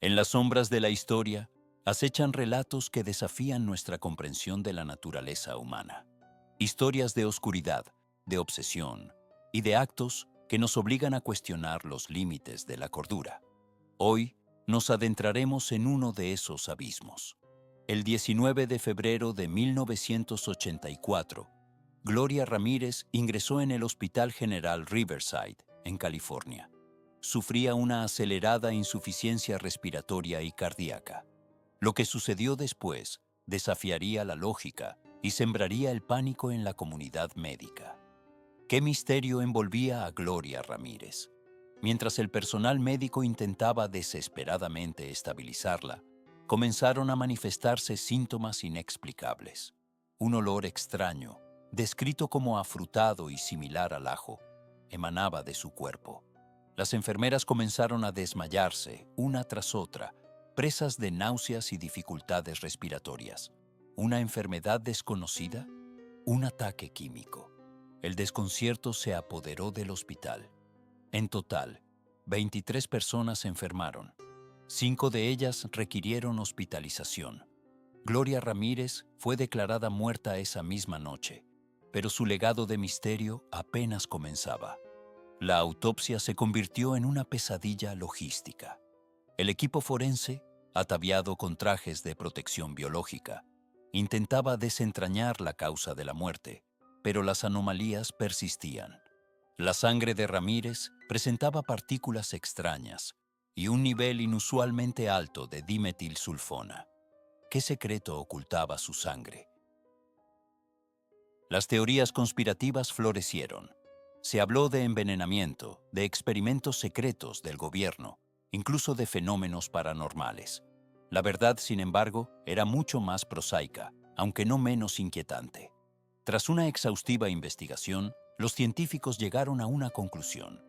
En las sombras de la historia acechan relatos que desafían nuestra comprensión de la naturaleza humana. Historias de oscuridad, de obsesión y de actos que nos obligan a cuestionar los límites de la cordura. Hoy nos adentraremos en uno de esos abismos. El 19 de febrero de 1984, Gloria Ramírez ingresó en el Hospital General Riverside, en California. Sufría una acelerada insuficiencia respiratoria y cardíaca. Lo que sucedió después desafiaría la lógica y sembraría el pánico en la comunidad médica. ¿Qué misterio envolvía a Gloria Ramírez? Mientras el personal médico intentaba desesperadamente estabilizarla, comenzaron a manifestarse síntomas inexplicables. Un olor extraño, descrito como afrutado y similar al ajo, emanaba de su cuerpo. Las enfermeras comenzaron a desmayarse, una tras otra, presas de náuseas y dificultades respiratorias. ¿Una enfermedad desconocida? ¿Un ataque químico? El desconcierto se apoderó del hospital. En total, 23 personas se enfermaron. 5 de ellas requirieron hospitalización. Gloria Ramírez fue declarada muerta esa misma noche, pero su legado de misterio apenas comenzaba. La autopsia se convirtió en una pesadilla logística. El equipo forense, ataviado con trajes de protección biológica, intentaba desentrañar la causa de la muerte, pero las anomalías persistían. La sangre de Ramírez presentaba partículas extrañas y un nivel inusualmente alto de dimetilsulfona. ¿Qué secreto ocultaba su sangre? Las teorías conspirativas florecieron. Se habló de envenenamiento, de experimentos secretos del gobierno, incluso de fenómenos paranormales. La verdad, sin embargo, era mucho más prosaica, aunque no menos inquietante. Tras una exhaustiva investigación, los científicos llegaron a una conclusión.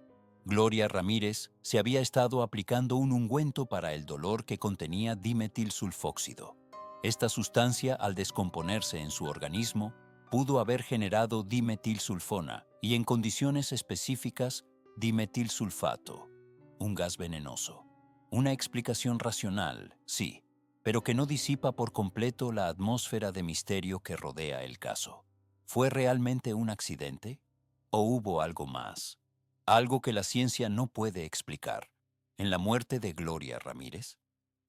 Gloria Ramírez se había estado aplicando un ungüento para el dolor que contenía dimetilsulfóxido. Esta sustancia, al descomponerse en su organismo, pudo haber generado dimetilsulfona y, en condiciones específicas, dimetilsulfato, un gas venenoso. Una explicación racional, sí, pero que no disipa por completo la atmósfera de misterio que rodea el caso. ¿Fue realmente un accidente? ¿O hubo algo más? Algo que la ciencia no puede explicar. ¿En la muerte de Gloria Ramírez?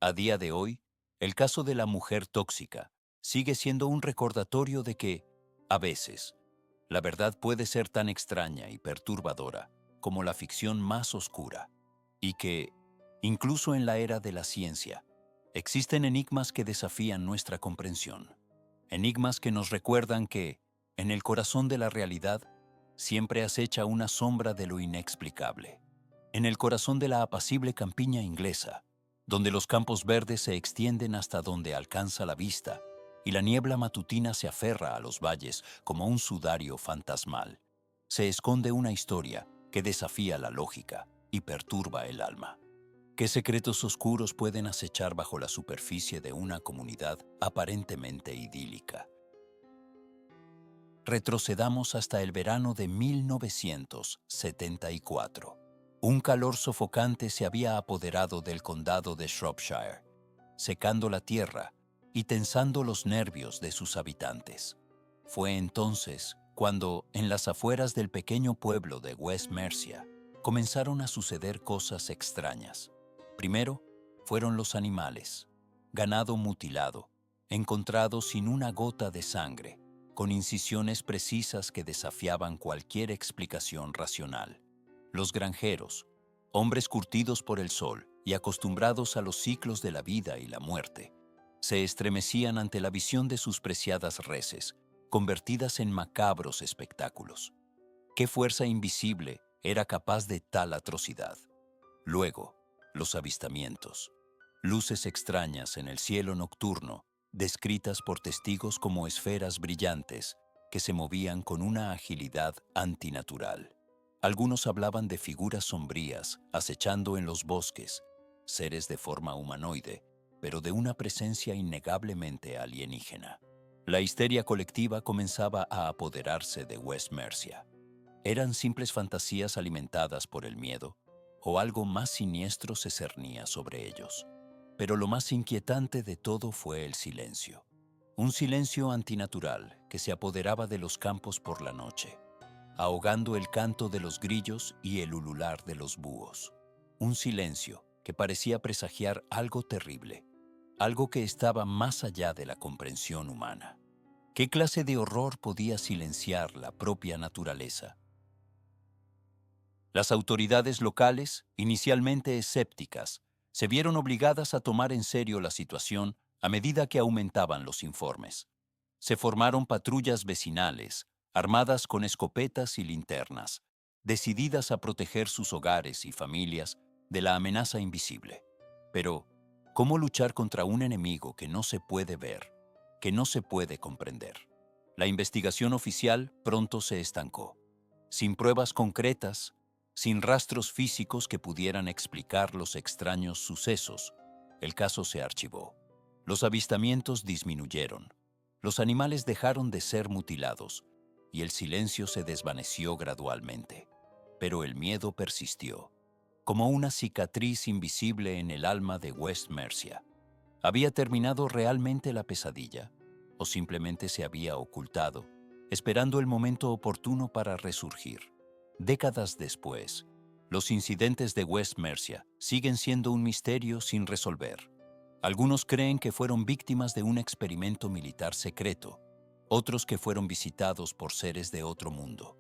A día de hoy, el caso de la mujer tóxica sigue siendo un recordatorio de que, a veces, la verdad puede ser tan extraña y perturbadora como la ficción más oscura, y que, incluso en la era de la ciencia, existen enigmas que desafían nuestra comprensión. Enigmas que nos recuerdan que, en el corazón de la realidad, siempre acecha una sombra de lo inexplicable. En el corazón de la apacible campiña inglesa, donde los campos verdes se extienden hasta donde alcanza la vista y la niebla matutina se aferra a los valles como un sudario fantasmal, se esconde una historia que desafía la lógica y perturba el alma. ¿Qué secretos oscuros pueden acechar bajo la superficie de una comunidad aparentemente idílica? Retrocedamos hasta el verano de 1974. Un calor sofocante se había apoderado del condado de Shropshire, secando la tierra y tensando los nervios de sus habitantes. Fue entonces cuando, en las afueras del pequeño pueblo de West Mercia, comenzaron a suceder cosas extrañas. Primero, fueron los animales, ganado mutilado, encontrado sin una gota de sangre, con incisiones precisas que desafiaban cualquier explicación racional. Los granjeros, hombres curtidos por el sol y acostumbrados a los ciclos de la vida y la muerte, se estremecían ante la visión de sus preciadas reses, convertidas en macabros espectáculos. ¿Qué fuerza invisible era capaz de tal atrocidad? Luego, los avistamientos. Luces extrañas en el cielo nocturno, descritas por testigos como esferas brillantes que se movían con una agilidad antinatural. Algunos hablaban de figuras sombrías acechando en los bosques, seres de forma humanoide, pero de una presencia innegablemente alienígena. La histeria colectiva comenzaba a apoderarse de West Mercia. ¿Eran simples fantasías alimentadas por el miedo, o algo más siniestro se cernía sobre ellos? Pero lo más inquietante de todo fue el silencio. Un silencio antinatural que se apoderaba de los campos por la noche, ahogando el canto de los grillos y el ulular de los búhos. Un silencio que parecía presagiar algo terrible, algo que estaba más allá de la comprensión humana. ¿Qué clase de horror podía silenciar la propia naturaleza? Las autoridades locales, inicialmente escépticas, se vieron obligadas a tomar en serio la situación a medida que aumentaban los informes. Se formaron patrullas vecinales, armadas con escopetas y linternas, decididas a proteger sus hogares y familias de la amenaza invisible. Pero, ¿cómo luchar contra un enemigo que no se puede ver, que no se puede comprender? La investigación oficial pronto se estancó. Sin pruebas concretas, sin rastros físicos que pudieran explicar los extraños sucesos, el caso se archivó. Los avistamientos disminuyeron, los animales dejaron de ser mutilados y el silencio se desvaneció gradualmente. Pero el miedo persistió, como una cicatriz invisible en el alma de West Mercia. ¿Había terminado realmente la pesadilla? ¿O simplemente se había ocultado, esperando el momento oportuno para resurgir? Décadas después, los incidentes de West Mercia siguen siendo un misterio sin resolver. Algunos creen que fueron víctimas de un experimento militar secreto, otros que fueron visitados por seres de otro mundo,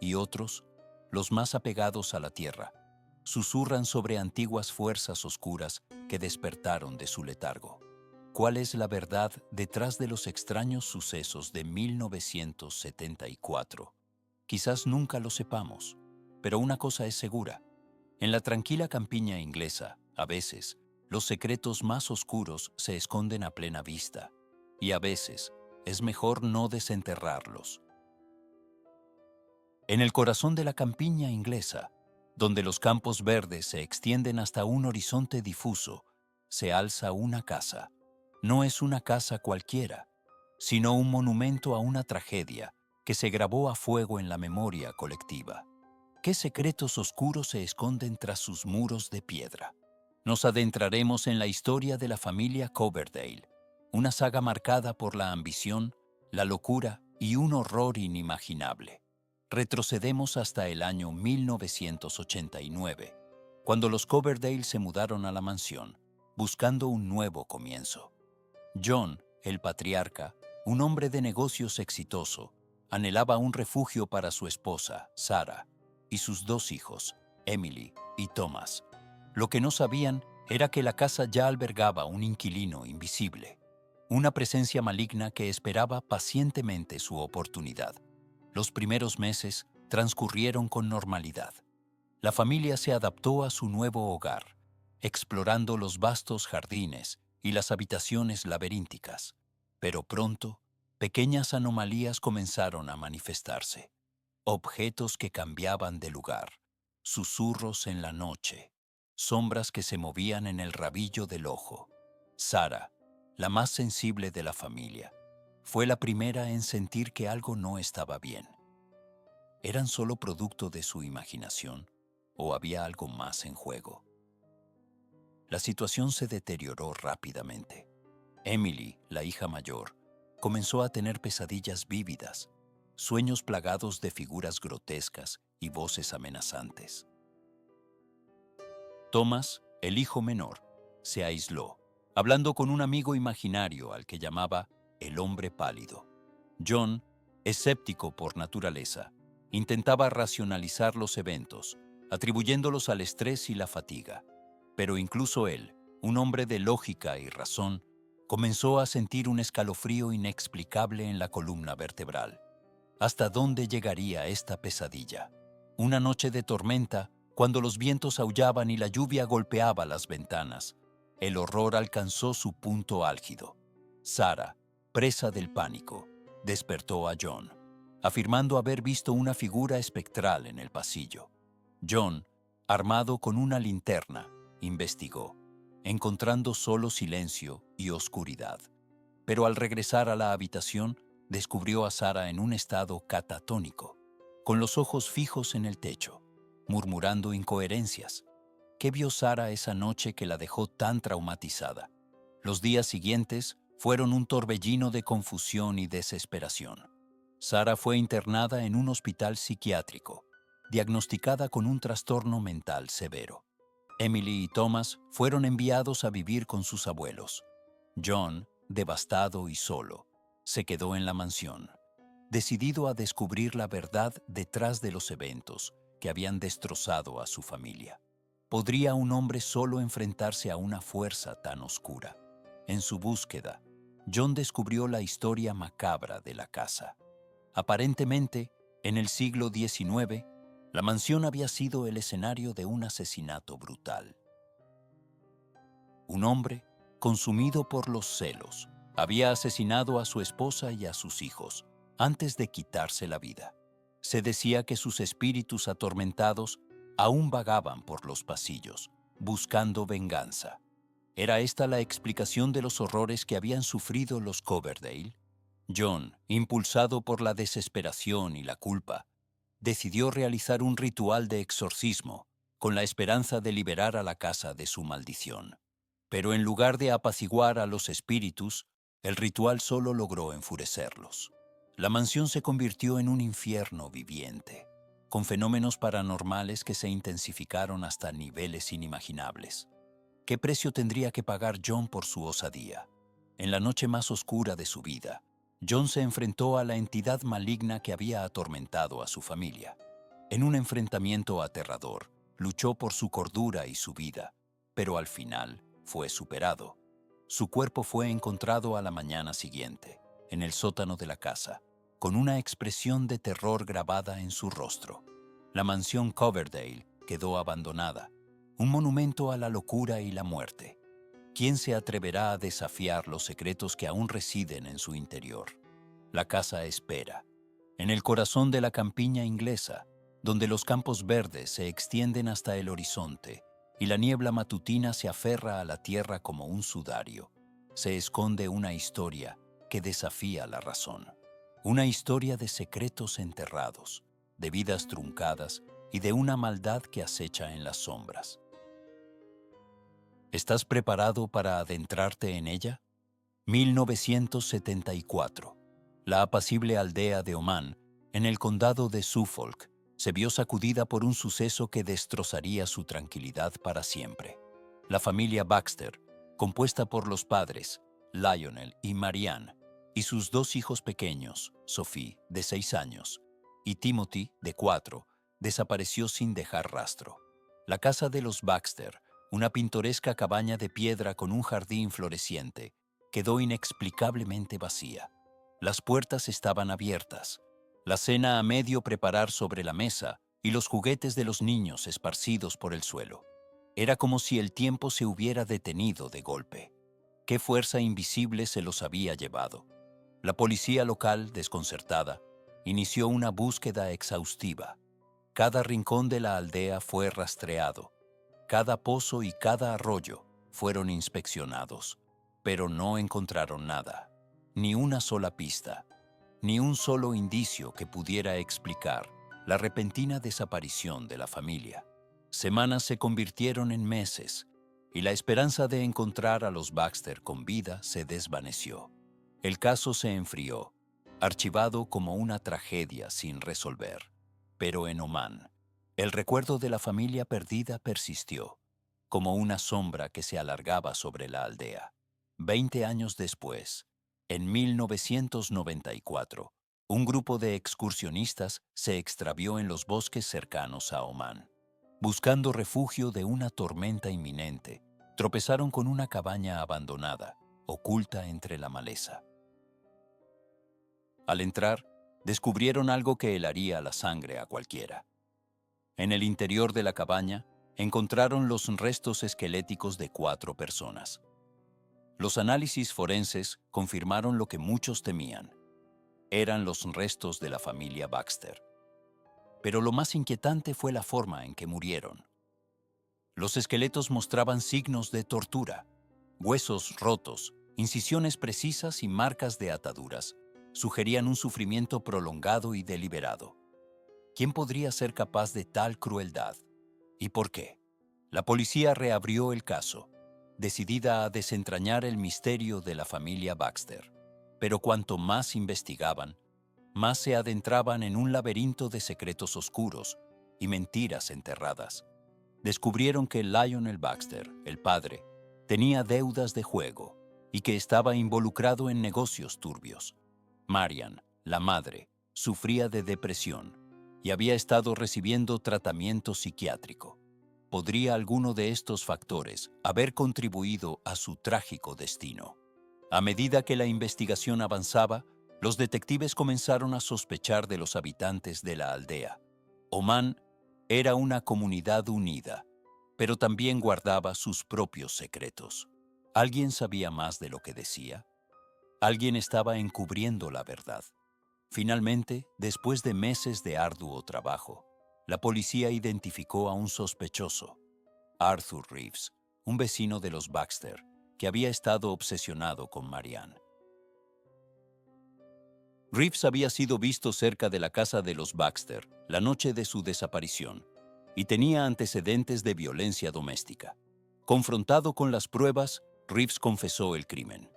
y otros, los más apegados a la Tierra, susurran sobre antiguas fuerzas oscuras que despertaron de su letargo. ¿Cuál es la verdad detrás de los extraños sucesos de 1974? Quizás nunca lo sepamos, pero una cosa es segura. En la tranquila campiña inglesa, a veces, los secretos más oscuros se esconden a plena vista, y a veces es mejor no desenterrarlos. En el corazón de la campiña inglesa, donde los campos verdes se extienden hasta un horizonte difuso, se alza una casa. No es una casa cualquiera, sino un monumento a una tragedia que se grabó a fuego en la memoria colectiva. ¿Qué secretos oscuros se esconden tras sus muros de piedra? Nos adentraremos en la historia de la familia Coverdale, una saga marcada por la ambición, la locura y un horror inimaginable. Retrocedemos hasta el año 1989, cuando los Coverdale se mudaron a la mansión, buscando un nuevo comienzo. John, el patriarca, un hombre de negocios exitoso, anhelaba un refugio para su esposa, Sarah, y sus dos hijos, Emily y Thomas. Lo que no sabían era que la casa ya albergaba un inquilino invisible, una presencia maligna que esperaba pacientemente su oportunidad. Los primeros meses transcurrieron con normalidad. La familia se adaptó a su nuevo hogar, explorando los vastos jardines y las habitaciones laberínticas. Pero pronto, pequeñas anomalías comenzaron a manifestarse. Objetos que cambiaban de lugar, susurros en la noche, sombras que se movían en el rabillo del ojo. Sarah, la más sensible de la familia, fue la primera en sentir que algo no estaba bien. ¿Eran solo producto de su imaginación o había algo más en juego? La situación se deterioró rápidamente. Emily, la hija mayor, comenzó a tener pesadillas vívidas, sueños plagados de figuras grotescas y voces amenazantes. Thomas, el hijo menor, se aisló, hablando con un amigo imaginario al que llamaba el hombre pálido. John, escéptico por naturaleza, intentaba racionalizar los eventos, atribuyéndolos al estrés y la fatiga. Pero incluso él, un hombre de lógica y razón, comenzó a sentir un escalofrío inexplicable en la columna vertebral. ¿Hasta dónde llegaría esta pesadilla? Una noche de tormenta, cuando los vientos aullaban y la lluvia golpeaba las ventanas, el horror alcanzó su punto álgido. Sarah, presa del pánico, despertó a John, afirmando haber visto una figura espectral en el pasillo. John, armado con una linterna, investigó, encontrando solo silencio y oscuridad. Pero al regresar a la habitación, descubrió a Sarah en un estado catatónico, con los ojos fijos en el techo, murmurando incoherencias. ¿Qué vio Sara esa noche que la dejó tan traumatizada? Los días siguientes fueron un torbellino de confusión y desesperación. Sara fue internada en un hospital psiquiátrico, diagnosticada con un trastorno mental severo. Emily y Thomas fueron enviados a vivir con sus abuelos. John, devastado y solo, se quedó en la mansión, decidido a descubrir la verdad detrás de los eventos que habían destrozado a su familia. ¿Podría un hombre solo enfrentarse a una fuerza tan oscura? En su búsqueda, John descubrió la historia macabra de la casa. Aparentemente, en el siglo XIX, la mansión había sido el escenario de un asesinato brutal. Un hombre, consumido por los celos, había asesinado a su esposa y a sus hijos antes de quitarse la vida. Se decía que sus espíritus atormentados aún vagaban por los pasillos, buscando venganza. ¿Era esta la explicación de los horrores que habían sufrido los Coverdale? John, impulsado por la desesperación y la culpa, decidió realizar un ritual de exorcismo con la esperanza de liberar a la casa de su maldición. Pero en lugar de apaciguar a los espíritus, el ritual solo logró enfurecerlos. La mansión se convirtió en un infierno viviente, con fenómenos paranormales que se intensificaron hasta niveles inimaginables. ¿Qué precio tendría que pagar John por su osadía? En la noche más oscura de su vida, John se enfrentó a la entidad maligna que había atormentado a su familia. En un enfrentamiento aterrador, luchó por su cordura y su vida, pero al final fue superado. Su cuerpo fue encontrado a la mañana siguiente, en el sótano de la casa, con una expresión de terror grabada en su rostro. La mansión Coverdale quedó abandonada, un monumento a la locura y la muerte. ¿Quién se atreverá a desafiar los secretos que aún residen en su interior? La casa espera, en el corazón de la campiña inglesa, donde los campos verdes se extienden hasta el horizonte y la niebla matutina se aferra a la tierra como un sudario. Se esconde una historia que desafía la razón. Una historia de secretos enterrados, de vidas truncadas y de una maldad que acecha en las sombras. ¿Estás preparado para adentrarte en ella? 1974. La apacible aldea de Oman, en el condado de Suffolk, se vio sacudida por un suceso que destrozaría su tranquilidad para siempre. La familia Baxter, compuesta por los padres, Lionel y Marianne, y sus dos hijos pequeños, Sophie, de 6 años, y Timothy, de 4, desapareció sin dejar rastro. La casa de los Baxter, una pintoresca cabaña de piedra con un jardín floreciente, quedó inexplicablemente vacía. Las puertas estaban abiertas, la cena a medio preparar sobre la mesa y los juguetes de los niños esparcidos por el suelo. Era como si el tiempo se hubiera detenido de golpe. ¿Qué fuerza invisible se los había llevado? La policía local, desconcertada, inició una búsqueda exhaustiva. Cada rincón de la aldea fue rastreado. Cada pozo y cada arroyo fueron inspeccionados, pero no encontraron nada, ni una sola pista, ni un solo indicio que pudiera explicar la repentina desaparición de la familia. Semanas se convirtieron en meses, y la esperanza de encontrar a los Baxter con vida se desvaneció. El caso se enfrió, archivado como una tragedia sin resolver. Pero en Omán, el recuerdo de la familia perdida persistió, como una sombra que se alargaba sobre la aldea. 20 años después, en 1994, un grupo de excursionistas se extravió en los bosques cercanos a Omán. Buscando refugio de una tormenta inminente, tropezaron con una cabaña abandonada, oculta entre la maleza. Al entrar, descubrieron algo que helaría la sangre a cualquiera. En el interior de la cabaña, encontraron los restos esqueléticos de 4 personas. Los análisis forenses confirmaron lo que muchos temían. Eran los restos de la familia Baxter. Pero lo más inquietante fue la forma en que murieron. Los esqueletos mostraban signos de tortura, huesos rotos, incisiones precisas y marcas de ataduras. Sugerían un sufrimiento prolongado y deliberado. ¿Quién podría ser capaz de tal crueldad? ¿Y por qué? La policía reabrió el caso, decidida a desentrañar el misterio de la familia Baxter. Pero cuanto más investigaban, más se adentraban en un laberinto de secretos oscuros y mentiras enterradas. Descubrieron que Lionel Baxter, el padre, tenía deudas de juego y que estaba involucrado en negocios turbios. Marian, la madre, sufría de depresión y había estado recibiendo tratamiento psiquiátrico. ¿Podría alguno de estos factores haber contribuido a su trágico destino? A medida que la investigación avanzaba, los detectives comenzaron a sospechar de los habitantes de la aldea. Oman era una comunidad unida, pero también guardaba sus propios secretos. ¿Alguien sabía más de lo que decía? Alguien estaba encubriendo la verdad. Finalmente, después de meses de arduo trabajo, la policía identificó a un sospechoso, Arthur Reeves, un vecino de los Baxter, que había estado obsesionado con Marianne. Reeves había sido visto cerca de la casa de los Baxter la noche de su desaparición y tenía antecedentes de violencia doméstica. Confrontado con las pruebas, Reeves confesó el crimen.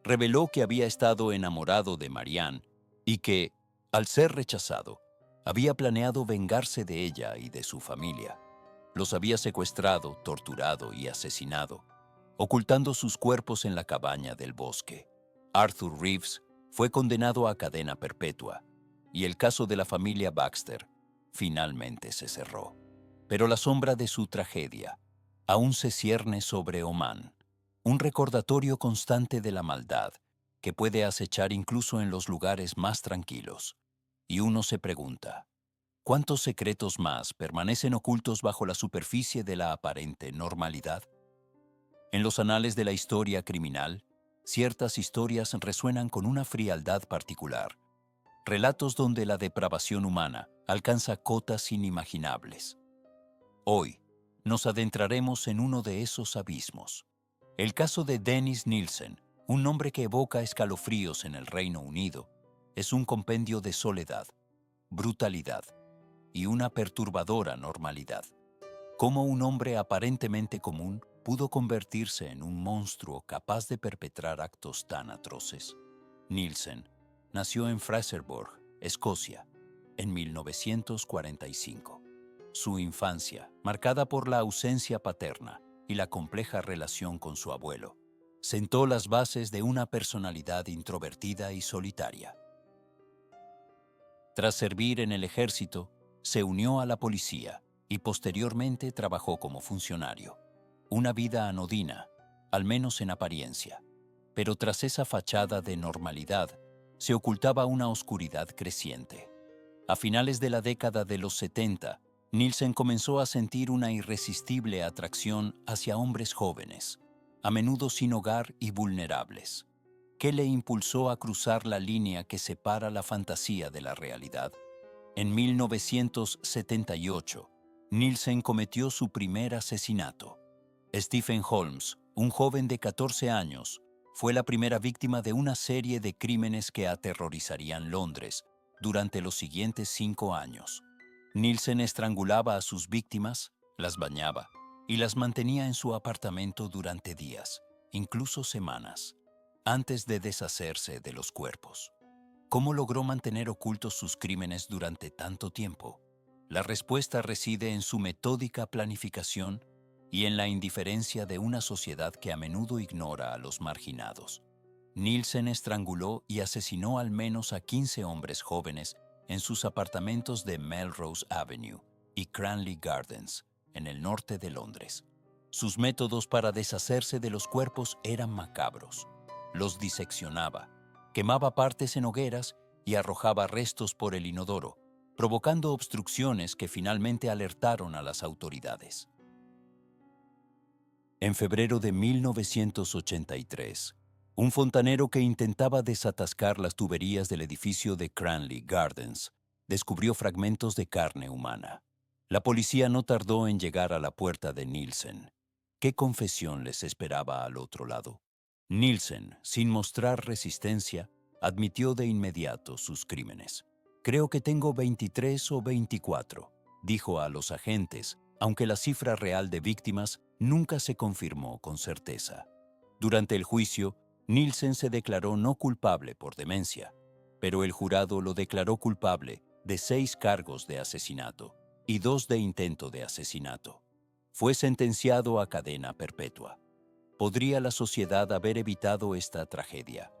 Reveló que había estado enamorado de Marianne y que, al ser rechazado, había planeado vengarse de ella y de su familia. Los había secuestrado, torturado y asesinado, ocultando sus cuerpos en la cabaña del bosque. Arthur Reeves fue condenado a cadena perpetua y el caso de la familia Baxter finalmente se cerró. Pero la sombra de su tragedia aún se cierne sobre Oman, un recordatorio constante de la maldad que puede acechar incluso en los lugares más tranquilos. Y uno se pregunta, ¿cuántos secretos más permanecen ocultos bajo la superficie de la aparente normalidad? En los anales de la historia criminal, ciertas historias resuenan con una frialdad particular, relatos donde la depravación humana alcanza cotas inimaginables. Hoy, nos adentraremos en uno de esos abismos. El caso de Dennis Nielsen, un nombre que evoca escalofríos en el Reino Unido, es un compendio de soledad, brutalidad y una perturbadora normalidad. Cómo un hombre aparentemente común pudo convertirse en un monstruo capaz de perpetrar actos tan atroces. Nielsen nació en Fraserburgh, Escocia, en 1945. Su infancia, marcada por la ausencia paterna y la compleja relación con su abuelo, sentó las bases de una personalidad introvertida y solitaria. Tras servir en el ejército, se unió a la policía y posteriormente trabajó como funcionario. Una vida anodina, al menos en apariencia. Pero tras esa fachada de normalidad, se ocultaba una oscuridad creciente. A finales de la década de los 70, Nielsen comenzó a sentir una irresistible atracción hacia hombres jóvenes, a menudo sin hogar y vulnerables. ¿Qué le impulsó a cruzar la línea que separa la fantasía de la realidad? En 1978, Nielsen cometió su primer asesinato. Stephen Holmes, un joven de 14 años, fue la primera víctima de una serie de crímenes que aterrorizarían Londres durante los siguientes 5 años. Nielsen estrangulaba a sus víctimas, las bañaba y las mantenía en su apartamento durante días, incluso semanas, antes de deshacerse de los cuerpos. ¿Cómo logró mantener ocultos sus crímenes durante tanto tiempo? La respuesta reside en su metódica planificación y en la indiferencia de una sociedad que a menudo ignora a los marginados. Nielsen estranguló y asesinó al menos a 15 hombres jóvenes en sus apartamentos de Melrose Avenue y Cranley Gardens, en el norte de Londres. Sus métodos para deshacerse de los cuerpos eran macabros. Los diseccionaba, quemaba partes en hogueras y arrojaba restos por el inodoro, provocando obstrucciones que finalmente alertaron a las autoridades. En febrero de 1983, un fontanero que intentaba desatascar las tuberías del edificio de Cranley Gardens descubrió fragmentos de carne humana. La policía no tardó en llegar a la puerta de Nielsen. ¿Qué confesión les esperaba al otro lado? Nielsen, sin mostrar resistencia, admitió de inmediato sus crímenes. «Creo que tengo 23 o 24», dijo a los agentes aunque la cifra real de víctimas nunca se confirmó con certeza. Durante el juicio, Nielsen se declaró no culpable por demencia, pero el jurado lo declaró culpable de 6 cargos de asesinato y 2 de intento de asesinato. Fue sentenciado a cadena perpetua. ¿Podría la sociedad haber evitado esta tragedia?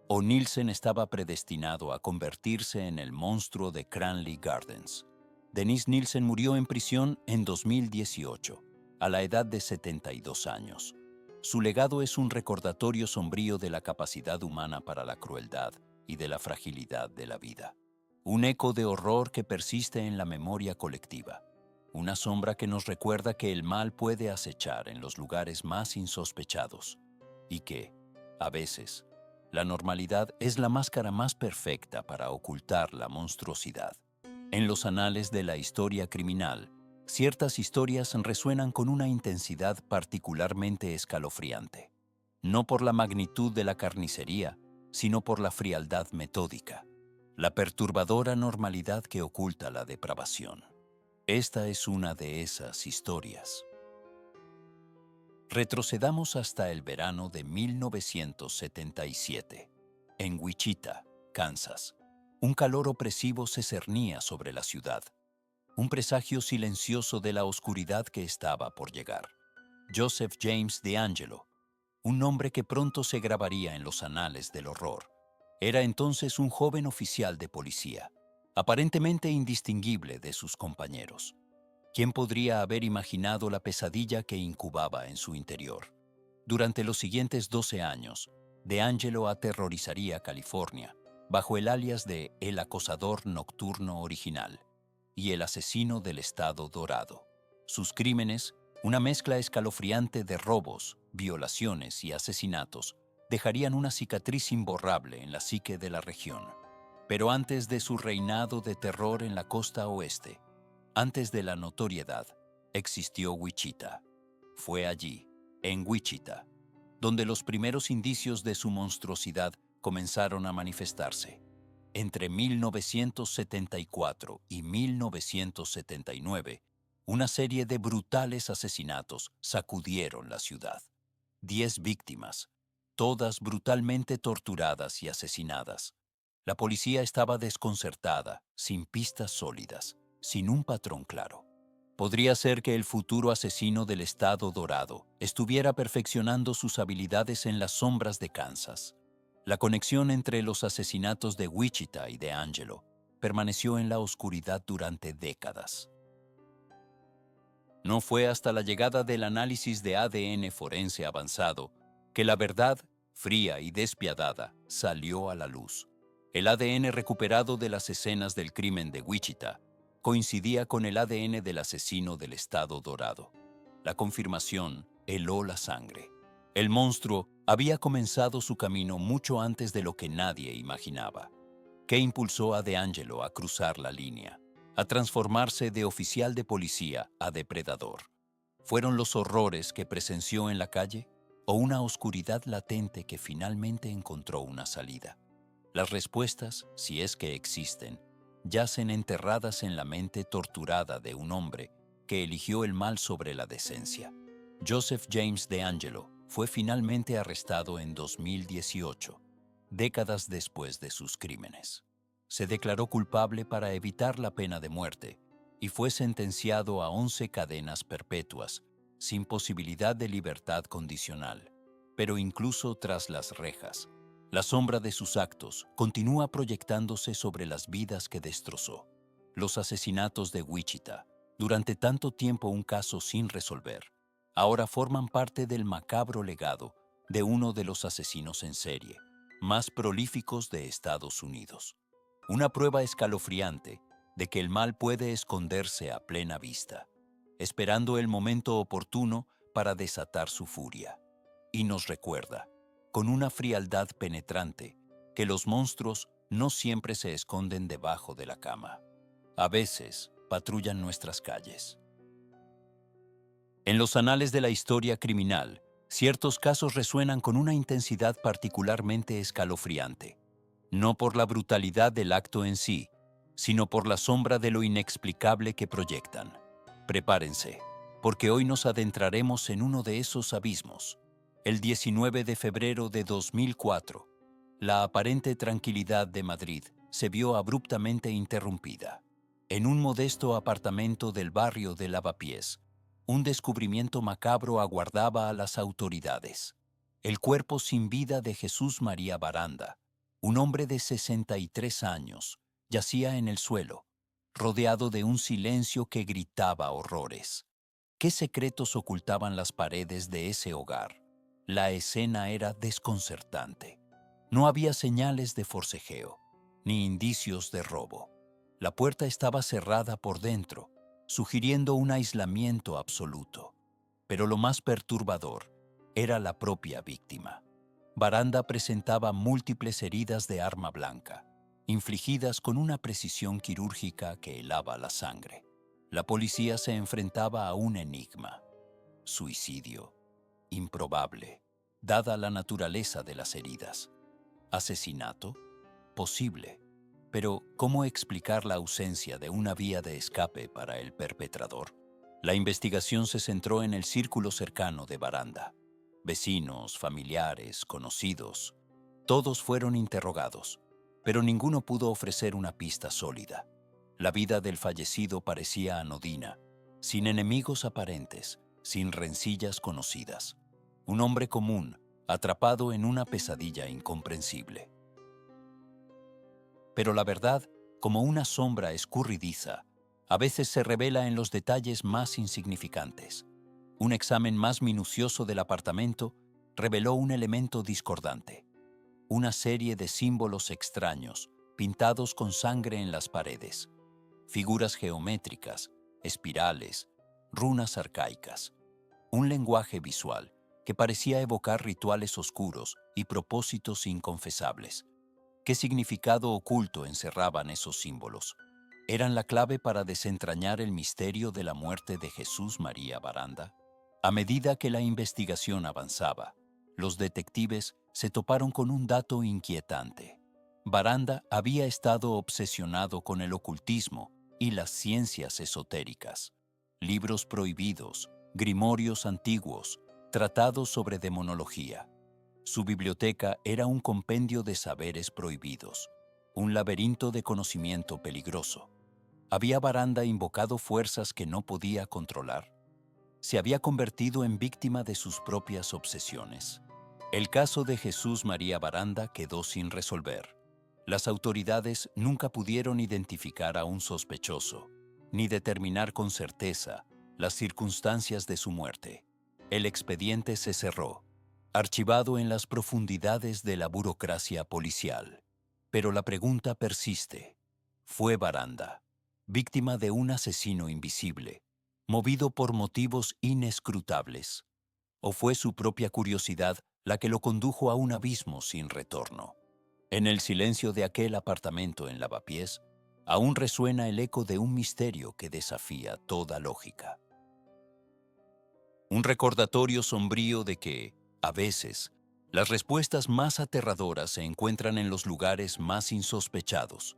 ¿O Nielsen estaba predestinado a convertirse en el monstruo de Cranley Gardens? Denise Nielsen murió en prisión en 2018, a la edad de 72 años. Su legado es un recordatorio sombrío de la capacidad humana para la crueldad y de la fragilidad de la vida. Un eco de horror que persiste en la memoria colectiva. Una sombra que nos recuerda que el mal puede acechar en los lugares más insospechados y que, a veces, la normalidad es la máscara más perfecta para ocultar la monstruosidad. En los anales de la historia criminal, ciertas historias resuenan con una intensidad particularmente escalofriante, no por la magnitud de la carnicería, sino por la frialdad metódica, la perturbadora normalidad que oculta la depravación. Esta es una de esas historias. Retrocedamos hasta el verano de 1977. En Wichita, Kansas, un calor opresivo se cernía sobre la ciudad, un presagio silencioso de la oscuridad que estaba por llegar. Joseph James DeAngelo, un nombre que pronto se grabaría en los anales del horror, era entonces un joven oficial de policía, aparentemente indistinguible de sus compañeros. ¿Quién podría haber imaginado la pesadilla que incubaba en su interior? Durante los siguientes 12 años, DeAngelo aterrorizaría California bajo el alias de El Acosador Nocturno Original y el Asesino del Estado Dorado. Sus crímenes, una mezcla escalofriante de robos, violaciones y asesinatos, dejarían una cicatriz imborrable en la psique de la región. Pero antes de su reinado de terror en la costa oeste, antes de la notoriedad, existió Wichita. Fue allí, en Wichita, donde los primeros indicios de su monstruosidad comenzaron a manifestarse. Entre 1974 y 1979, una serie de brutales asesinatos sacudieron la ciudad. 10 víctimas, todas brutalmente torturadas y asesinadas. La policía estaba desconcertada, sin pistas sólidas, sin un patrón claro. Podría ser que el futuro asesino del Estado Dorado estuviera perfeccionando sus habilidades en las sombras de Kansas. La conexión entre los asesinatos de Wichita y DeAngelo permaneció en la oscuridad durante décadas. No fue hasta la llegada del análisis de ADN forense avanzado que la verdad, fría y despiadada, salió a la luz. El ADN recuperado de las escenas del crimen de Wichita coincidía con el ADN del asesino del Estado Dorado. La confirmación heló la sangre. El monstruo había comenzado su camino mucho antes de lo que nadie imaginaba. ¿Qué impulsó a DeAngelo a cruzar la línea, a transformarse de oficial de policía a depredador? ¿Fueron los horrores que presenció en la calle o una oscuridad latente que finalmente encontró una salida? Las respuestas, si es que existen, yacen enterradas en la mente torturada de un hombre que eligió el mal sobre la decencia. Joseph James DeAngelo fue finalmente arrestado en 2018, décadas después de sus crímenes. Se declaró culpable para evitar la pena de muerte y fue sentenciado a 11 cadenas perpetuas, sin posibilidad de libertad condicional. Pero incluso tras las rejas, la sombra de sus actos continúa proyectándose sobre las vidas que destrozó. Los asesinatos de Wichita, durante tanto tiempo un caso sin resolver, ahora forman parte del macabro legado de uno de los asesinos en serie más prolíficos de Estados Unidos. Una prueba escalofriante de que el mal puede esconderse a plena vista, esperando el momento oportuno para desatar su furia. Y nos recuerda, con una frialdad penetrante, que los monstruos no siempre se esconden debajo de la cama. A veces patrullan nuestras calles. En los anales de la historia criminal, ciertos casos resuenan con una intensidad particularmente escalofriante, no por la brutalidad del acto en sí, sino por la sombra de lo inexplicable que proyectan. Prepárense, porque hoy nos adentraremos en uno de esos abismos. El 19 de febrero de 2004, la aparente tranquilidad de Madrid se vio abruptamente interrumpida. En un modesto apartamento del barrio de Lavapiés, un descubrimiento macabro aguardaba a las autoridades. El cuerpo sin vida de Jesús María Baranda, un hombre de 63 años, yacía en el suelo, rodeado de un silencio que gritaba horrores. ¿Qué secretos ocultaban las paredes de ese hogar? La escena era desconcertante. No había señales de forcejeo, ni indicios de robo. La puerta estaba cerrada por dentro, sugiriendo un aislamiento absoluto. Pero lo más perturbador era la propia víctima. Baranda presentaba múltiples heridas de arma blanca, infligidas con una precisión quirúrgica que helaba la sangre. La policía se enfrentaba a un enigma: suicidio, improbable, dada la naturaleza de las heridas. Asesinato, posible. Pero, ¿cómo explicar la ausencia de una vía de escape para el perpetrador? La investigación se centró en el círculo cercano de Baranda. Vecinos, familiares, conocidos, todos fueron interrogados, pero ninguno pudo ofrecer una pista sólida. La vida del fallecido parecía anodina, sin enemigos aparentes, sin rencillas conocidas. Un hombre común, atrapado en una pesadilla incomprensible. Pero la verdad, como una sombra escurridiza, a veces se revela en los detalles más insignificantes. Un examen más minucioso del apartamento reveló un elemento discordante: una serie de símbolos extraños, pintados con sangre en las paredes, figuras geométricas, espirales, runas arcaicas, un lenguaje visual que parecía evocar rituales oscuros y propósitos inconfesables. ¿Qué significado oculto encerraban esos símbolos? ¿Eran la clave para desentrañar el misterio de la muerte de Jesús María Baranda? A medida que la investigación avanzaba, los detectives se toparon con un dato inquietante. Baranda había estado obsesionado con el ocultismo y las ciencias esotéricas. Libros prohibidos, grimorios antiguos, tratados sobre demonología. Su biblioteca era un compendio de saberes prohibidos, un laberinto de conocimiento peligroso. ¿Había Baranda invocado fuerzas que no podía controlar? ¿Se había convertido en víctima de sus propias obsesiones? El caso de Jesús María Baranda quedó sin resolver. Las autoridades nunca pudieron identificar a un sospechoso, ni determinar con certeza las circunstancias de su muerte. El expediente se cerró, archivado en las profundidades de la burocracia policial. Pero la pregunta persiste: ¿fue Baranda víctima de un asesino invisible, movido por motivos inescrutables? ¿O fue su propia curiosidad la que lo condujo a un abismo sin retorno? En el silencio de aquel apartamento en Lavapiés, aún resuena el eco de un misterio que desafía toda lógica. Un recordatorio sombrío de que, a veces, las respuestas más aterradoras se encuentran en los lugares más insospechados,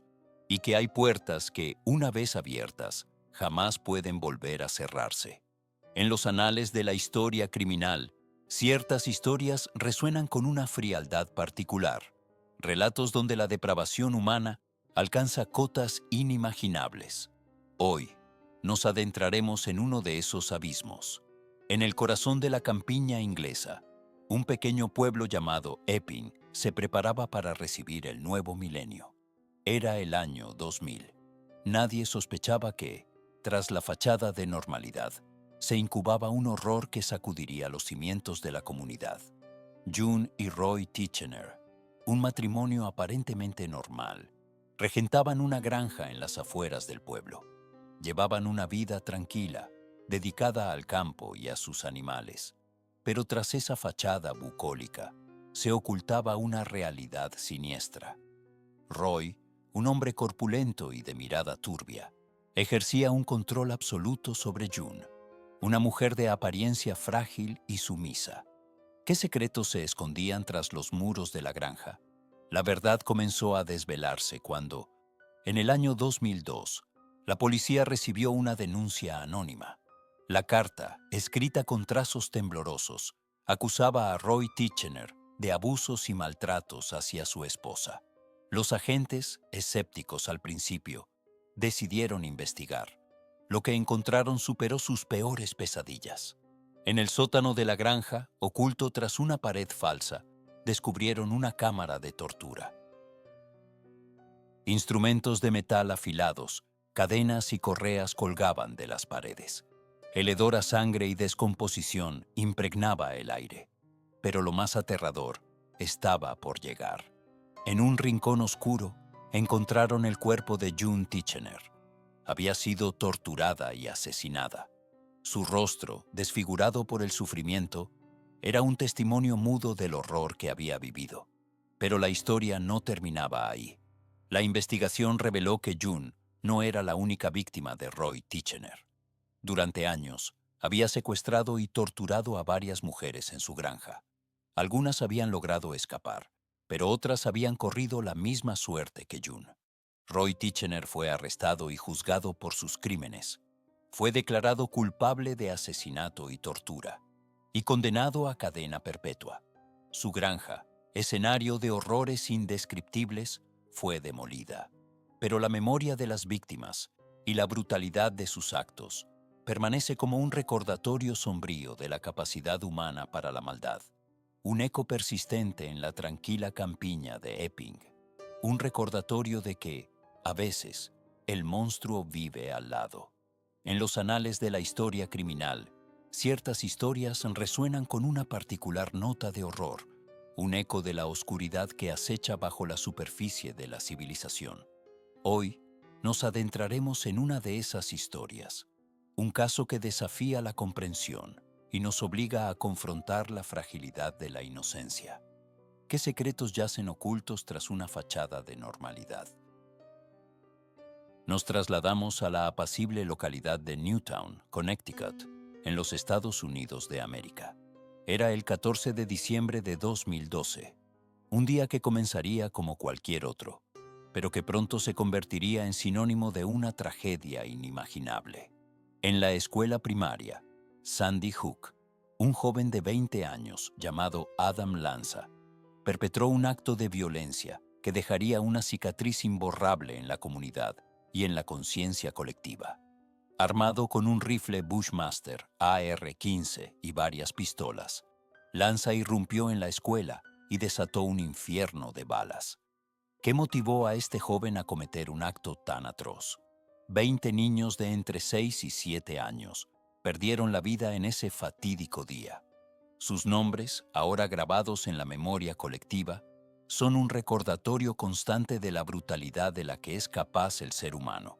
y que hay puertas que, una vez abiertas, jamás pueden volver a cerrarse. En los anales de la historia criminal, ciertas historias resuenan con una frialdad particular, relatos donde la depravación humana alcanza cotas inimaginables. Hoy, nos adentraremos en uno de esos abismos. En el corazón de la campiña inglesa, un pequeño pueblo llamado Epping se preparaba para recibir el nuevo milenio. Era el año 2000. Nadie sospechaba que, tras la fachada de normalidad, se incubaba un horror que sacudiría los cimientos de la comunidad. June y Roy Titchener, un matrimonio aparentemente normal, regentaban una granja en las afueras del pueblo. Llevaban una vida tranquila, dedicada al campo y a sus animales. Pero tras esa fachada bucólica, se ocultaba una realidad siniestra. Roy, un hombre corpulento y de mirada turbia, ejercía un control absoluto sobre June, una mujer de apariencia frágil y sumisa. ¿Qué secretos se escondían tras los muros de la granja? La verdad comenzó a desvelarse cuando, en el año 2002, la policía recibió una denuncia anónima. La carta, escrita con trazos temblorosos, acusaba a Roy Titchener de abusos y maltratos hacia su esposa. Los agentes, escépticos al principio, decidieron investigar. Lo que encontraron superó sus peores pesadillas. En el sótano de la granja, oculto tras una pared falsa, descubrieron una cámara de tortura. Instrumentos de metal afilados, cadenas y correas colgaban de las paredes. El hedor a sangre y descomposición impregnaba el aire. Pero lo más aterrador estaba por llegar. En un rincón oscuro, encontraron el cuerpo de June Titchener. Había sido torturada y asesinada. Su rostro, desfigurado por el sufrimiento, era un testimonio mudo del horror que había vivido. Pero la historia no terminaba ahí. La investigación reveló que June no era la única víctima de Roy Titchener. Durante años, había secuestrado y torturado a varias mujeres en su granja. Algunas habían logrado escapar, pero otras habían corrido la misma suerte que June. Roy Titchener fue arrestado y juzgado por sus crímenes. Fue declarado culpable de asesinato y tortura, y condenado a cadena perpetua. Su granja, escenario de horrores indescriptibles, fue demolida. Pero la memoria de las víctimas y la brutalidad de sus actos permanece como un recordatorio sombrío de la capacidad humana para la maldad. Un eco persistente en la tranquila campiña de Epping. Un recordatorio de que, a veces, el monstruo vive al lado. En los anales de la historia criminal, ciertas historias resuenan con una particular nota de horror, un eco de la oscuridad que acecha bajo la superficie de la civilización. Hoy nos adentraremos en una de esas historias, un caso que desafía la comprensión y nos obliga a confrontar la fragilidad de la inocencia. ¿Qué secretos yacen ocultos tras una fachada de normalidad? Nos trasladamos a la apacible localidad de Newtown, Connecticut, en los Estados Unidos de América. Era el 14 de diciembre de 2012, un día que comenzaría como cualquier otro, pero que pronto se convertiría en sinónimo de una tragedia inimaginable. En la escuela primaria, Sandy Hook, un joven de 20 años llamado Adam Lanza, perpetró un acto de violencia que dejaría una cicatriz imborrable en la comunidad y en la conciencia colectiva. Armado con un rifle Bushmaster AR-15 y varias pistolas, Lanza irrumpió en la escuela y desató un infierno de balas. ¿Qué motivó a este joven a cometer un acto tan atroz? 20 niños de entre 6 y 7 años perdieron la vida en ese fatídico día. Sus nombres, ahora grabados en la memoria colectiva, son un recordatorio constante de la brutalidad de la que es capaz el ser humano.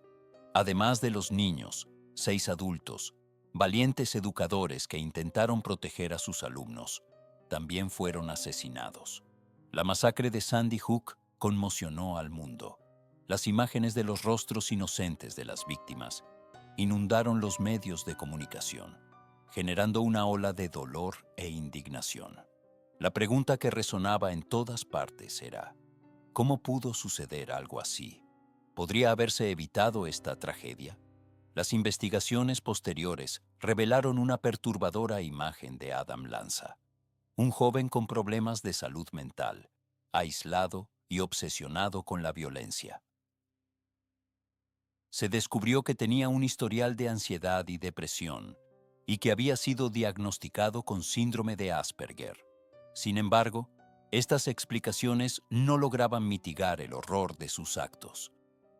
Además de los niños, 6 adultos, valientes educadores que intentaron proteger a sus alumnos, también fueron asesinados. La masacre de Sandy Hook conmocionó al mundo. Las imágenes de los rostros inocentes de las víctimas inundaron los medios de comunicación, generando una ola de dolor e indignación. La pregunta que resonaba en todas partes era: ¿cómo pudo suceder algo así? ¿Podría haberse evitado esta tragedia? Las investigaciones posteriores revelaron una perturbadora imagen de Adam Lanza, un joven con problemas de salud mental, aislado y obsesionado con la violencia. Se descubrió que tenía un historial de ansiedad y depresión y que había sido diagnosticado con síndrome de Asperger. Sin embargo, estas explicaciones no lograban mitigar el horror de sus actos.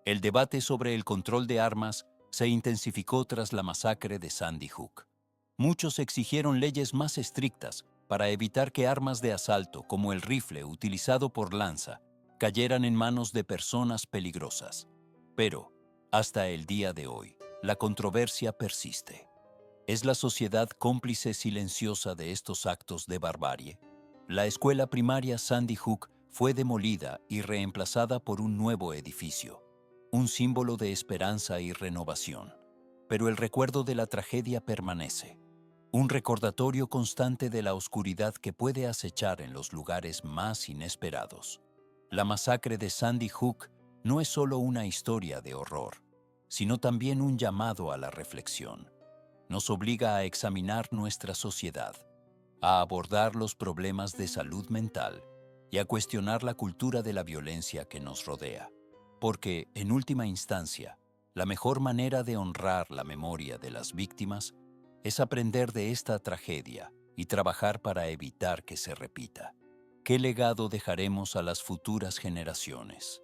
El debate sobre el control de armas se intensificó tras la masacre de Sandy Hook. Muchos exigieron leyes más estrictas para evitar que armas de asalto como el rifle utilizado por Lanza cayeran en manos de personas peligrosas. Pero, hasta el día de hoy, la controversia persiste. ¿Es la sociedad cómplice silenciosa de estos actos de barbarie? La escuela primaria Sandy Hook fue demolida y reemplazada por un nuevo edificio, un símbolo de esperanza y renovación. Pero el recuerdo de la tragedia permanece, un recordatorio constante de la oscuridad que puede acechar en los lugares más inesperados. La masacre de Sandy Hook no es solo una historia de horror, sino también un llamado a la reflexión. nos obliga a examinar nuestra sociedad, a abordar los problemas de salud mental y a cuestionar la cultura de la violencia que nos rodea. Porque, en última instancia, la mejor manera de honrar la memoria de las víctimas es aprender de esta tragedia y trabajar para evitar que se repita. ¿Qué legado dejaremos a las futuras generaciones?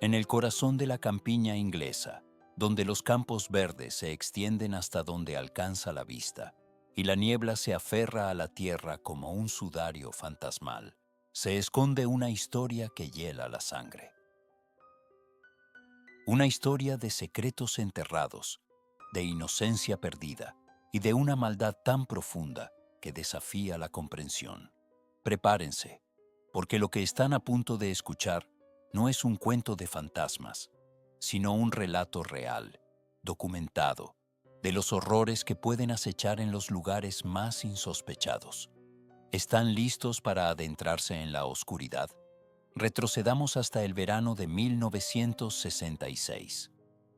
En el corazón de la campiña inglesa, donde los campos verdes se extienden hasta donde alcanza la vista y la niebla se aferra a la tierra como un sudario fantasmal, se esconde una historia que hiela la sangre. Una historia de secretos enterrados, de inocencia perdida y de una maldad tan profunda que desafía la comprensión. Prepárense, porque lo que están a punto de escuchar no es un cuento de fantasmas, sino un relato real, documentado, de los horrores que pueden acechar en los lugares más insospechados. ¿Están listos para adentrarse en la oscuridad? Retrocedamos hasta el verano de 1966.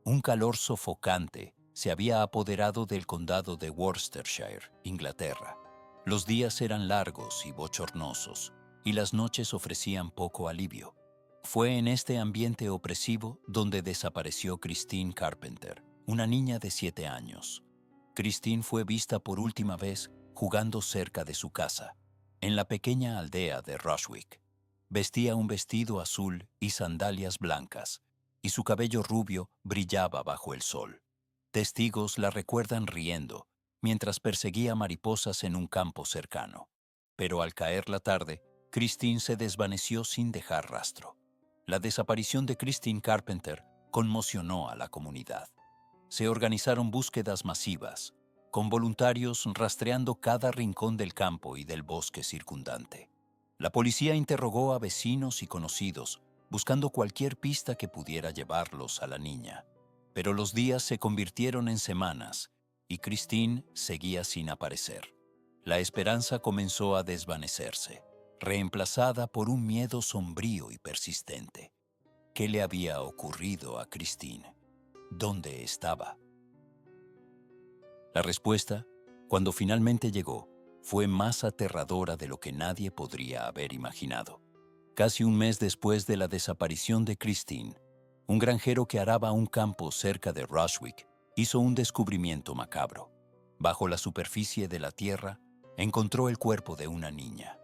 Un calor sofocante se había apoderado del condado de Worcestershire, Inglaterra. Los días eran largos y bochornosos, y las noches ofrecían poco alivio. Fue en este ambiente opresivo donde desapareció Christine Carpenter, una niña de 7 años. Christine fue vista por última vez jugando cerca de su casa, en la pequeña aldea de Rushwick. Vestía un vestido azul y sandalias blancas, y su cabello rubio brillaba bajo el sol. Testigos la recuerdan riendo, mientras perseguía mariposas en un campo cercano. Pero al caer la tarde, Christine se desvaneció sin dejar rastro. La desaparición de Christine Carpenter conmocionó a la comunidad. Se organizaron búsquedas masivas, con voluntarios rastreando cada rincón del campo y del bosque circundante. La policía interrogó a vecinos y conocidos, buscando cualquier pista que pudiera llevarlos a la niña. Pero los días se convirtieron en semanas y Christine seguía sin aparecer. La esperanza comenzó a desvanecerse, reemplazada por un miedo sombrío y persistente. ¿Qué le había ocurrido a Christine? ¿Dónde estaba? La respuesta, cuando finalmente llegó, fue más aterradora de lo que nadie podría haber imaginado. Casi un mes después de la desaparición de Christine, un granjero que araba un campo cerca de Rushwick hizo un descubrimiento macabro. Bajo la superficie de la tierra, encontró el cuerpo de una niña.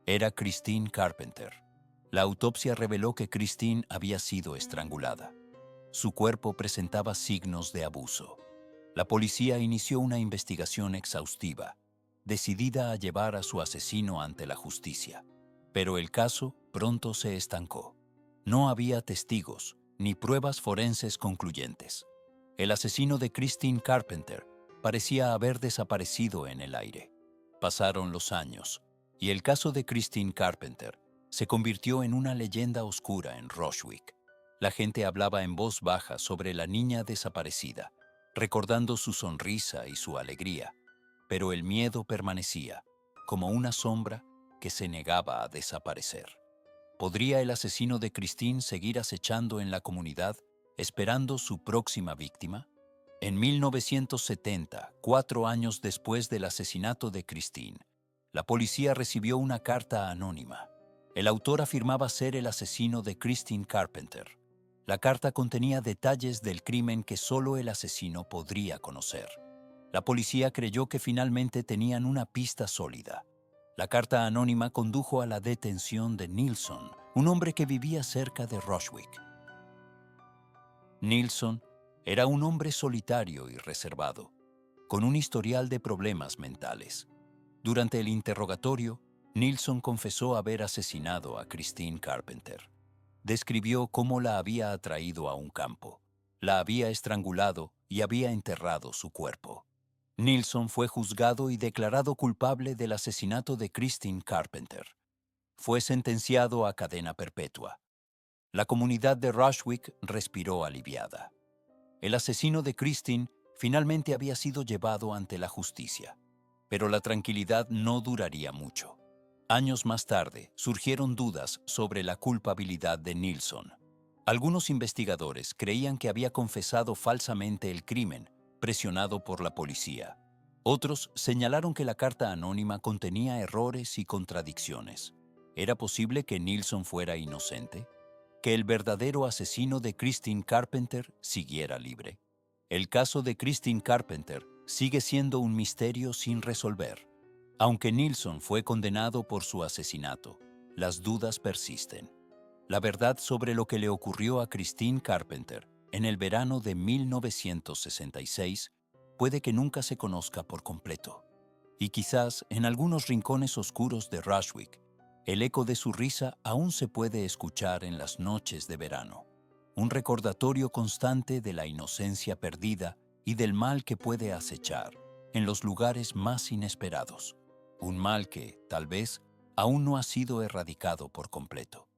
Era Christine Carpenter. La autopsia reveló que Christine había sido estrangulada. Su cuerpo presentaba signos de abuso. La policía inició una investigación exhaustiva, decidida a llevar a su asesino ante la justicia. Pero el caso pronto se estancó. No había testigos ni pruebas forenses concluyentes. El asesino de Christine Carpenter parecía haber desaparecido en el aire. Pasaron los años, y el caso de Christine Carpenter se convirtió en una leyenda oscura en Rushwick. La gente hablaba en voz baja sobre la niña desaparecida, recordando su sonrisa y su alegría, pero el miedo permanecía, como una sombra que se negaba a desaparecer. ¿Podría el asesino de Christine seguir acechando en la comunidad, esperando su próxima víctima? En 1970, 4 años después del asesinato de Christine, la policía recibió una carta anónima. El autor afirmaba ser el asesino de Christine Carpenter. La carta contenía detalles del crimen que solo el asesino podría conocer. La policía creyó que finalmente tenían una pista sólida. La carta anónima condujo a la detención de Nilsson, un hombre que vivía cerca de Rushwick. Nilsson era un hombre solitario y reservado, con un historial de problemas mentales. Durante el interrogatorio, Nilsson confesó haber asesinado a Christine Carpenter. Describió cómo la había atraído a un campo, la había estrangulado y había enterrado su cuerpo. Nilsson fue juzgado y declarado culpable del asesinato de Christine Carpenter. Fue sentenciado a cadena perpetua. La comunidad de Rushwick respiró aliviada. El asesino de Christine finalmente había sido llevado ante la justicia, pero la tranquilidad no duraría mucho. Años más tarde, surgieron dudas sobre la culpabilidad de Nilsson. Algunos investigadores creían que había confesado falsamente el crimen, presionado por la policía. Otros señalaron que la carta anónima contenía errores y contradicciones. ¿Era posible que Nilsson fuera inocente? ¿Que el verdadero asesino de Christine Carpenter siguiera libre? El caso de Christine Carpenter sigue siendo un misterio sin resolver. Aunque Nilsson fue condenado por su asesinato, las dudas persisten. La verdad sobre lo que le ocurrió a Christine Carpenter en el verano de 1966 puede que nunca se conozca por completo. Y quizás en algunos rincones oscuros de Rushwick, el eco de su risa aún se puede escuchar en las noches de verano. Un recordatorio constante de la inocencia perdida y del mal que puede acechar en los lugares más inesperados. Un mal que, tal vez, aún no ha sido erradicado por completo.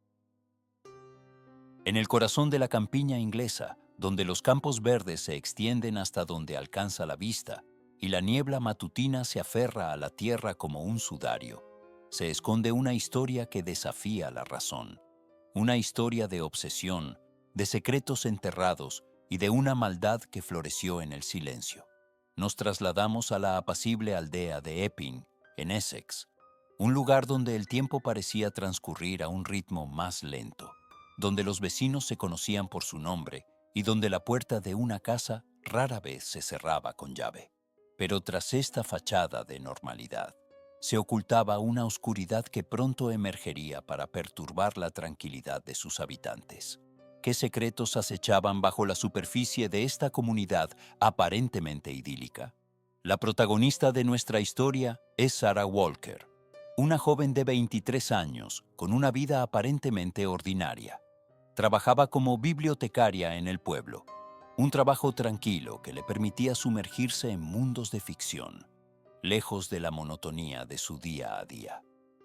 En el corazón de la campiña inglesa, donde los campos verdes se extienden hasta donde alcanza la vista y la niebla matutina se aferra a la tierra como un sudario, se esconde una historia que desafía la razón. Una historia de obsesión, de secretos enterrados y de una maldad que floreció en el silencio. Nos trasladamos a la apacible aldea de Epping, en Essex, un lugar donde el tiempo parecía transcurrir a un ritmo más lento, donde los vecinos se conocían por su nombre y donde la puerta de una casa rara vez se cerraba con llave. Pero tras esta fachada de normalidad, se ocultaba una oscuridad que pronto emergería para perturbar la tranquilidad de sus habitantes. ¿Qué secretos acechaban bajo la superficie de esta comunidad aparentemente idílica? La protagonista de nuestra historia es Sarah Walker, una joven de 23 años con una vida aparentemente ordinaria. Trabajaba como bibliotecaria en el pueblo, un trabajo tranquilo que le permitía sumergirse en mundos de ficción, lejos de la monotonía de su día a día.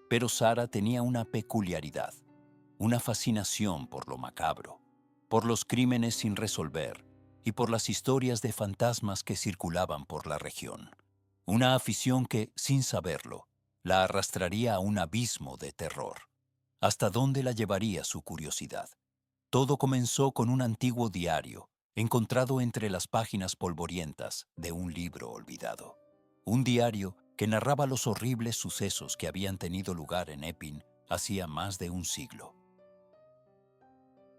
Pero Sarah tenía una peculiaridad, una fascinación por lo macabro, por los crímenes sin resolver y por las historias de fantasmas que circulaban por la región. Una afición que, sin saberlo, la arrastraría a un abismo de terror. ¿Hasta dónde la llevaría su curiosidad? Todo comenzó con un antiguo diario, encontrado entre las páginas polvorientas de un libro olvidado. Un diario que narraba los horribles sucesos que habían tenido lugar en Epping hacía más de un siglo.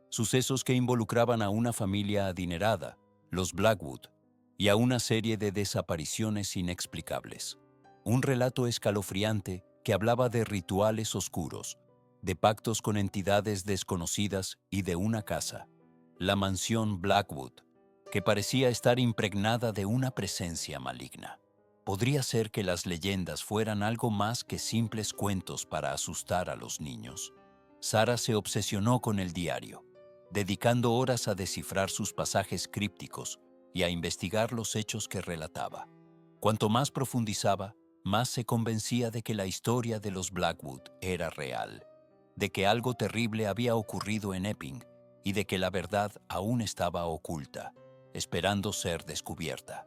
Sucesos que involucraban a una familia adinerada, los Blackwood, y a una serie de desapariciones inexplicables. Un relato escalofriante que hablaba de rituales oscuros, de pactos con entidades desconocidas y de una casa, la mansión Blackwood, que parecía estar impregnada de una presencia maligna. ¿Podría ser que las leyendas fueran algo más que simples cuentos para asustar a los niños? Sarah se obsesionó con el diario, dedicando horas a descifrar sus pasajes crípticos y a investigar los hechos que relataba. Cuanto más profundizaba, más se convencía de que la historia de los Blackwood era real, de que algo terrible había ocurrido en Epping y de que la verdad aún estaba oculta, esperando ser descubierta.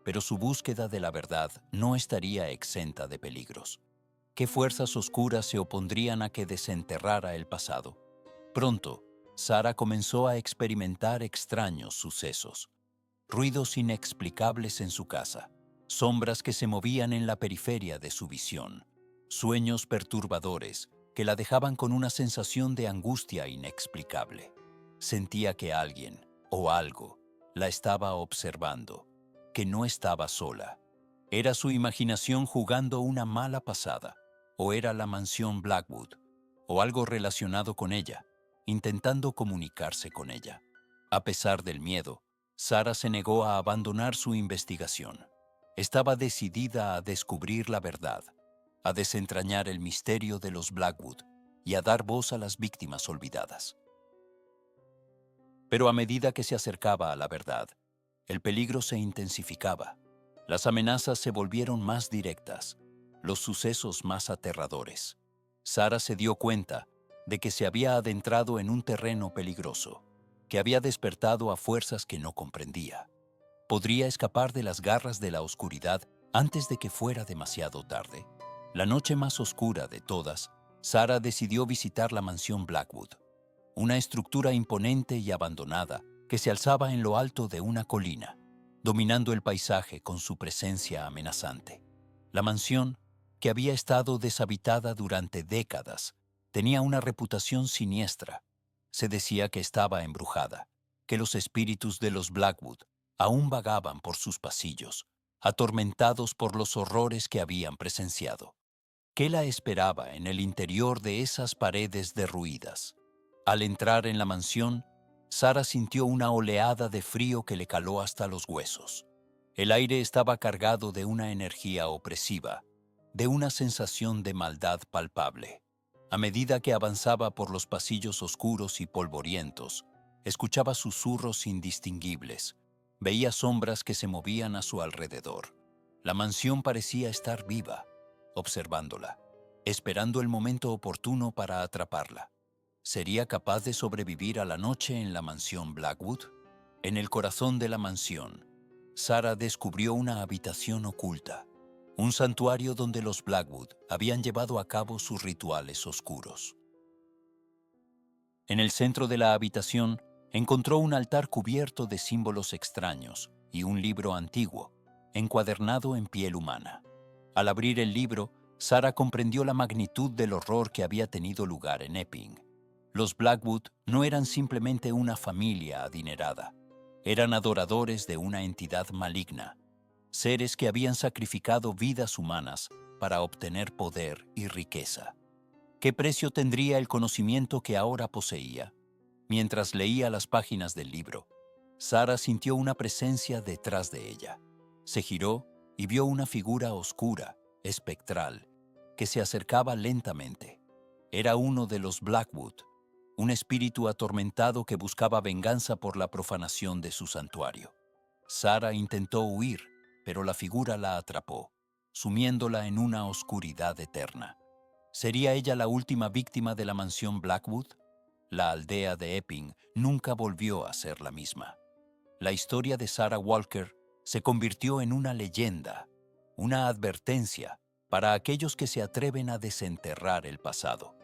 Pero su búsqueda de la verdad no estaría exenta de peligros. ¿Qué fuerzas oscuras se opondrían a que desenterrara el pasado? Pronto, Sarah comenzó a experimentar extraños sucesos, ruidos inexplicables en su casa, sombras que se movían en la periferia de su visión, sueños perturbadores que la dejaban con una sensación de angustia inexplicable. Sentía que alguien, o algo, la estaba observando, que no estaba sola. ¿Era su imaginación jugando una mala pasada? ¿O era la mansión Blackwood, o algo relacionado con ella, intentando comunicarse con ella? A pesar del miedo, Sarah se negó a abandonar su investigación. Estaba decidida a descubrir la verdad, a desentrañar el misterio de los Blackwood y a dar voz a las víctimas olvidadas. Pero a medida que se acercaba a la verdad, el peligro se intensificaba. Las amenazas se volvieron más directas, los sucesos más aterradores. Sarah se dio cuenta de que se había adentrado en un terreno peligroso, que había despertado a fuerzas que no comprendía. ¿Podría escapar de las garras de la oscuridad antes de que fuera demasiado tarde? La noche más oscura de todas, Sarah decidió visitar la mansión Blackwood, una estructura imponente y abandonada que se alzaba en lo alto de una colina. dominando el paisaje con su presencia amenazante. La mansión, que había estado deshabitada durante décadas, tenía una reputación siniestra. Se decía que estaba embrujada, que los espíritus de los Blackwood aún vagaban por sus pasillos, atormentados por los horrores que habían presenciado. ¿Qué la esperaba en el interior de esas paredes derruidas? Al entrar en la mansión, Sara sintió una oleada de frío que le caló hasta los huesos. El aire estaba cargado de una energía opresiva, de una sensación de maldad palpable. A medida que avanzaba por los pasillos oscuros y polvorientos, escuchaba susurros indistinguibles, veía sombras que se movían a su alrededor. La mansión parecía estar viva, observándola, esperando el momento oportuno para atraparla. ¿Sería capaz de sobrevivir a la noche en la mansión Blackwood? En el corazón de la mansión, Sara descubrió una habitación oculta, un santuario donde los Blackwood habían llevado a cabo sus rituales oscuros. En el centro de la habitación encontró un altar cubierto de símbolos extraños y un libro antiguo, encuadernado en piel humana. Al abrir el libro, Sara comprendió la magnitud del horror que había tenido lugar en Epping. Los Blackwood no eran simplemente una familia adinerada, eran adoradores de una entidad maligna, seres que habían sacrificado vidas humanas para obtener poder y riqueza. ¿Qué precio tendría el conocimiento que ahora poseía? Mientras leía las páginas del libro, Sara sintió una presencia detrás de ella. Se giró y vio una figura oscura, espectral, que se acercaba lentamente. Era uno de los Blackwood, un espíritu atormentado que buscaba venganza por la profanación de su santuario. Sara intentó huir, pero la figura la atrapó, sumiéndola en una oscuridad eterna. ¿Sería ella la última víctima de la mansión Blackwood? La aldea de Epping nunca volvió a ser la misma. La historia de Sara Walker se convirtió en una leyenda, una advertencia para aquellos que se atreven a desenterrar el pasado.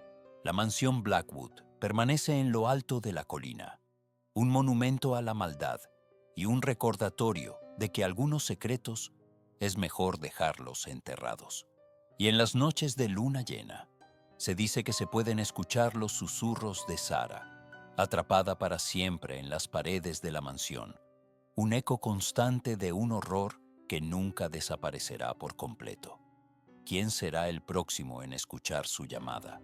La mansión Blackwood permanece en lo alto de la colina, un monumento a la maldad y un recordatorio de que algunos secretos es mejor dejarlos enterrados. Y en las noches de luna llena, se dice que se pueden escuchar los susurros de Sara, atrapada para siempre en las paredes de la mansión, un eco constante de un horror que nunca desaparecerá por completo. ¿Quién será el próximo en escuchar su llamada?